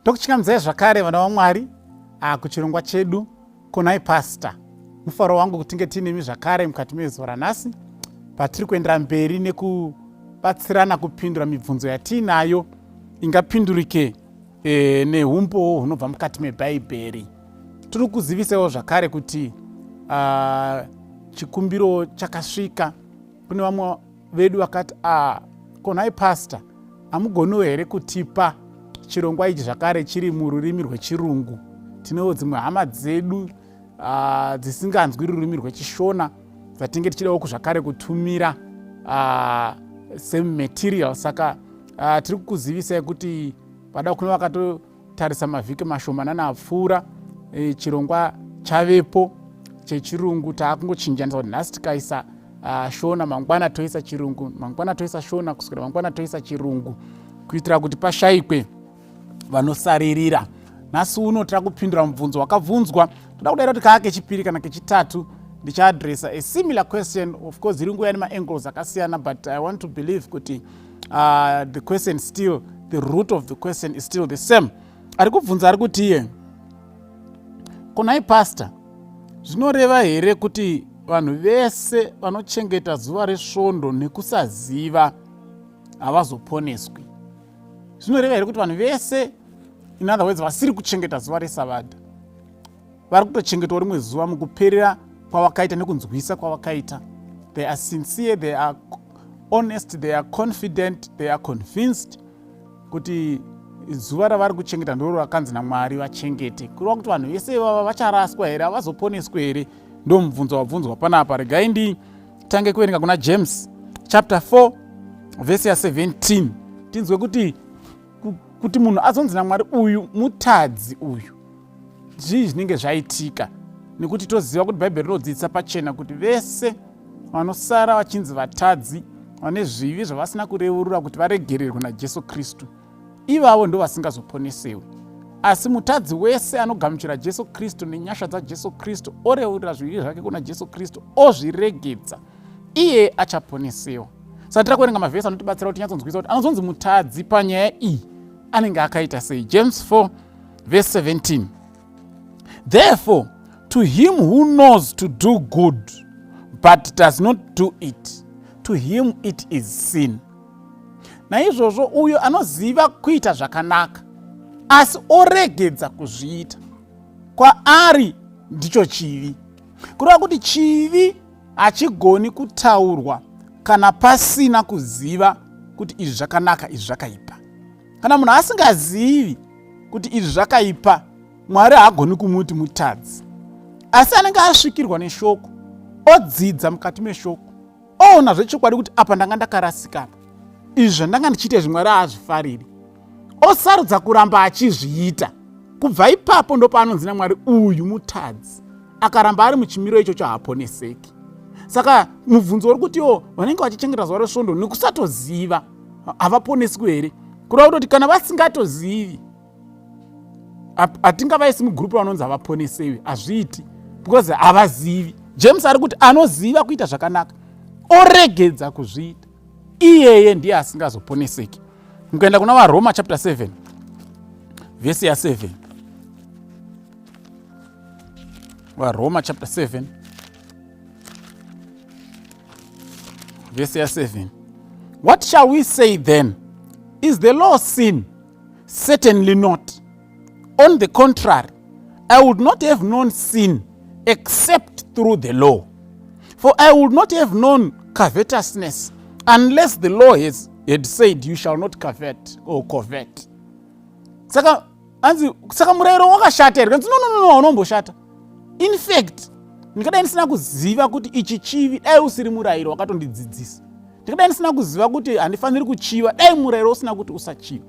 Ndokuchingamdzai zvakare vana vaMwari kuchirongwa chedu konai pastor. Mufaro wangu kutinge tinemi zvakare mukati mezuva ranhasi patiri kuendera mberi nekubatsirana kupindura mibvunzo yatiinayo ingapindurike neumbo hunobva mukati mebhaibheri. Tiri kuzivisawo zvakare kuti chikumbiro chakasvika. Kune vamwe vedu vakati konai pastor, hamugoniwo here kutipa chirongwa ichi zvakare chiri mururimi rwechirungu? Tinewo dzimwe hama dzedu dzisinganzwi rurimi rwechishona dzatinge tichidawo zvakare kutumira sematerial. Saka tiri kukuzivisai kuti pada kune vakatotarisa mavhiki mashomanana apfuura chirongwa chavepo chechirungu. Taakungochinjanisa kuti nhasi tikaisa shona, mangwana toisa chirungu, mangwana toisa shona, kuswera mangwana toisa chirungu, kuitira kuti pashayikwe vanosaririra. Nhasi uno tiri kupindura mubvunzo wakabvunzwa. Toda kudai kuti kaa kechipiri kana kechitatu ndichaadresa a similar question. Of course iri nguya nemaangles akasiyana, but I want to believe kuti the question still, the root of the question is still the same. Ari kubvunza ari kuti iye, konai pastor, zvinoreva here kuti vanhu vese vanochengeta zuva resvondo nekusaziva havazoponeswi? Zvinoreva here kuti vanhu vese, in other words, vasiri kuchengeta zuva resabata vari kutochengetawo rimwe zuva mukuperera kwavakaita nekunzwisa kwavakaita? They are sincere, they are honest, they are confident, they are convinced kuti zuva ravari kuchengeta ndiro rakanzi naMwari vachengete. Kureva kuti vanhu vese vava vacharaswa here, havazoponeswi here? Ndo mubvunzo wabvunzwa panapa. Regai nditange kuverenga kuna James chapter 4 verse ya 17. Tinzwe kuti munhu azonzi naMwari uyu mutadzi uyu, zvii zvinenge zvaitika, nekuti toziva kuti bhaibheri rinodzidzisa pachena kuti vese vanosara vachinzi vatadzi, vane zvivi zvavasina kureurura kuti varegererwe naJesu Kristu, ivavo ndo vasingazoponesewi. Asi mutadzi wese anogamuchira Jesu Kristu nenyasha dzaJesu Kristu, oreurira zvivi zvake kuna Jesu Kristu, ozviregedza, iye achaponesewa. Saka tiri kuverenga mavhesi anotibatsira kuti tinyatsonzwisisa kuti anozonzi mutadzi panyaya iyi anenge akaita sei. James 4 verse 17. Therefore, to him who knows to do good but does not do it, to him it is sin. Naizvozvo uyo anoziva kuita zvakanaka asi oregedza kuzviita, kwaari ndicho chivi. Kureva kuti chivi hachigoni kutaurwa kana pasina kuziva kuti izvi zvakanaka, izvi zvakaipa. Kana munhu asingazivi kuti izvi zvakaipa, Mwari haagoni kumuti mutadzi. Asi anenge asvikirwa neshoko, odzidza mukati meshoko, oona zvechokwadi kuti apa ndanga ndakarasika, izvi zvandanga ndichiita izvi Mwari haazvifariri, osarudza kuramba achizviita. Kubva ipapo ndo paanonzi naMwari uyu mutadzi. Akaramba ari muchimiro ichocho haaponeseki. Saka mubvunzo uri kuti vanenge vachichengeta zuva resvondo nekusatoziva havaponeswi here? Kureva kuti kana vasingatozivi, hatingavaisi mugrupu vanonzi havaponesewi, hazviiti, because havazivi. James ari kuti anoziva kuita zvakanaka, oregedza kuzviita, iyeye ndiye asingazoponeseki. Mukaenda kuna vaRoma chapter 7 verse ya 7. vaRoma chapter 7 verse ya 7. What shall we say then? Is the law sin? Certainly not. On the contrary, I would not have known sin except through the law. For I would not have known covetousness unless the law had said, you shall not covet or covet. Saka murayiro wakashata here? No, unomboshata. In fact, ndikadai ndisina kuziva kuti ichi chivi, dai usiri murayiro wakatondidzidzisa. Ndikadai ndisina kuziva kuti handifaniri kuchiva, dai murayiro usina kuti usachiva.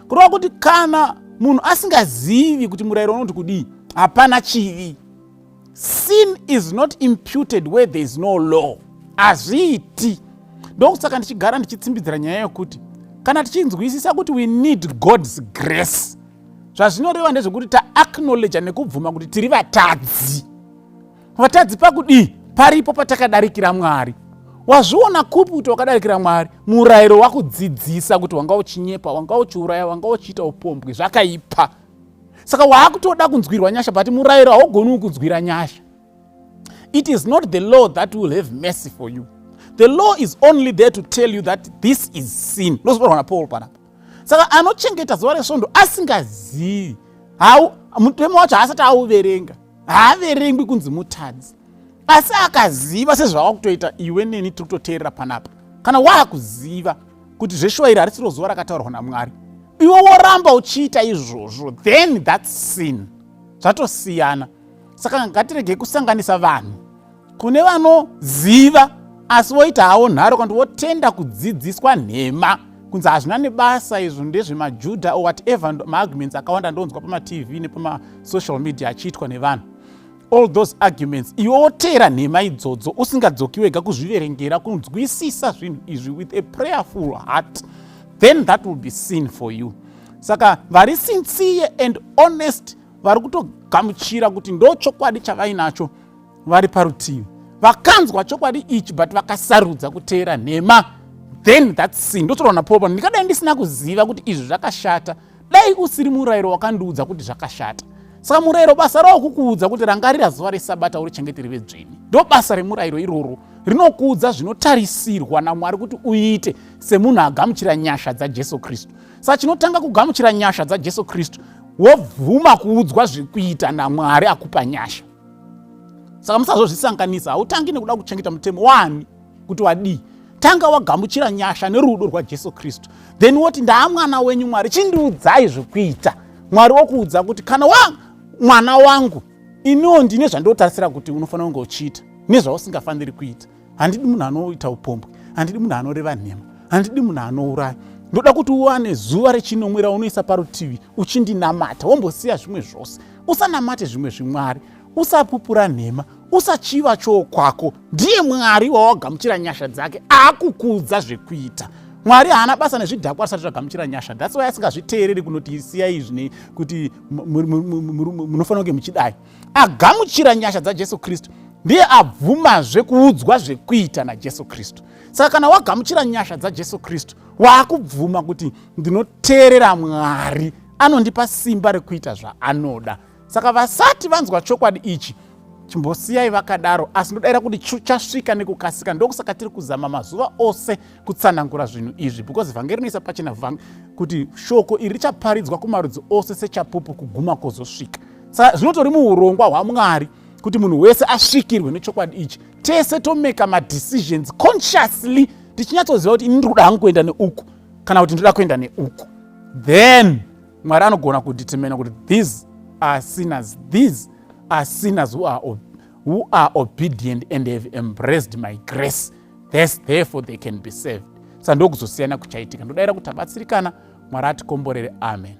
Kureva kuti kana munhu asingazivi kuti murayiro unoti kudii, hapana chivi. Sin is not imputed where there is no law. Hazviiti. Ndokusaka ndichigara ndichitsimbidzira nyaya yokuti kana tichinzwisisa kuti we need God's grace, zvazvinoreva ndezvekuti ta-acknowledge nekubvuma kuti tiri vatadzi. Vatadzi pakudii? Paripo patakadarikira Mwari. wazviona kupi kuti wakadarikira Mwari? Murayiro wakudzidzisa kuti wanga uchinyepa, wanga uchiuraya, wanga uchiita upombwe, zvakaipa. Saka waakutoda kunzwirwa nyasha, but murayiro haugoni kunzwira nyasha. It is not the law that will have mercy for you. The law is only there to tell you that this is sin. Ndozvaona Paul panapa. Saka anochengeta zuva resvondo asingazivi, mutemo wacho haasati auverenga, haaverengwi kunzi mutadzi, asi akaziva sezvavakutoita iwe neni tiri kutoteerera panapa. Kana waakuziva kuti zveshuwa iri harisiro zuva rakataurwa naMwari, iwe woramba uchiita izvozvo, then that's sin. Zvatosiyana. Saka ngatirege kusanganisa vanhu. Kune vanoziva asi voita havo nharo kandi votenda kudzidziswa nhema kunzi hazvina nebasa, izvo ndezvemajudha or whatever maarguments akawanda ndonzwa pama-TV nepama-social media achiitwa nevanhu. All those arguments, iwe woteera nhema idzodzo usingadzoki wega kuzviverengera, kunzwisisa zvinhu izvi with a prayerful heart, then that will be sin for you. Saka vari sincere and honest, vari kutogamuchira kuti ndo chokwadi chavainacho, vari parutivi, vakanzwa chokwadi ichi but vakasarudza kuteera nhema, then that's sin. Ndotoona Paul, ndikadai ndisina kuziva kuti izvi zvakashata, dai usiri murayiro wakandiudza kuti zvakashata. Saka murayiro basa rawo kukuudza kuti rangarira zuva reSabata urichengeterere dzvene. Ndo basa remurayiro iroro, rinokuudza zvinotarisirwa naMwari kuti uite semunhu agamuchira nyasha dzaJesu Kristu. Saka chinotanga kugamuchira nyasha dzaJesu Kristu, wobvuma kuudzwa zvekuita naMwari akupa nyasha. Saka musazozvisanganisa, hautangi nekuda kuchengeta mutemo wani kuti wadii. Tanga wagamuchira nyasha nerudo rwaJesu Kristu, then woti ndaamwana wenyu Mwari, chindiudzai zvekuita. Mwari wokuudza kuti kana mwana wangu, iniwo ndine zvandotarisira kuti unofanira kunge uchiita nezvausingafaniri kuita. Handidi munhu anoita upombwe, handidi munhu anoreva nhema, handidi munhu anouraya. Ndoda kuti uwane zuva rechinomwe raunoisa parutivi uchindinamata, wombosiya zvimwe zvose. Usanamate zvimwe zvimwari, usapupura nhema, usachiva chokwako. Ndiye Mwari wawagamuchira nyasha dzake, akukuudza zvekuita. Mwari haana basa nezvidhakwa asati zvagamuchira nyasha. That's why asingazviteereri kunoti siya izvi kuti munofanira kunge muchidai. Agamuchira nyasha dzaJesu Kristu, ndiye abvumazve kuudzwa zvekuita naJesu Kristu. Saka kana wagamuchira nyasha dzaJesu Kristu, waakubvuma kuti ndinoteerera Mwari, anondipa simba rekuita zvaanoda. Saka vasati vanzwa chokwadi ichi, chimbosiyai vakadaro, asi ndodaira kuti chasvika nekukasika. Ndokusaka tiri kuzama mazuva ose kutsanangura zvinhu izvi, because vhangeri rinoisa pachena kuti shoko iri richaparidzwa kumarudzi ose sechapupu kuguma kwozosvika. Saka zvinotori muurongwa hwaMwari kuti munhu wese asvikirwe nechokwadi ichi. Tese tomeka madecisions consciously, tichinyatsoziva kuti ini ndikuda hangu kuenda neuku kana kuti ndoda kuenda neuku. Then Mwari anogona kudetermine kuti these are sinners, these are sinners who are obedient and have embraced my grace. Therefore they can be saved. Saka ndokuzosiyana kuchaitika. Ndodaira kuti tabatsirikana. Mwari atikomborere. Amen.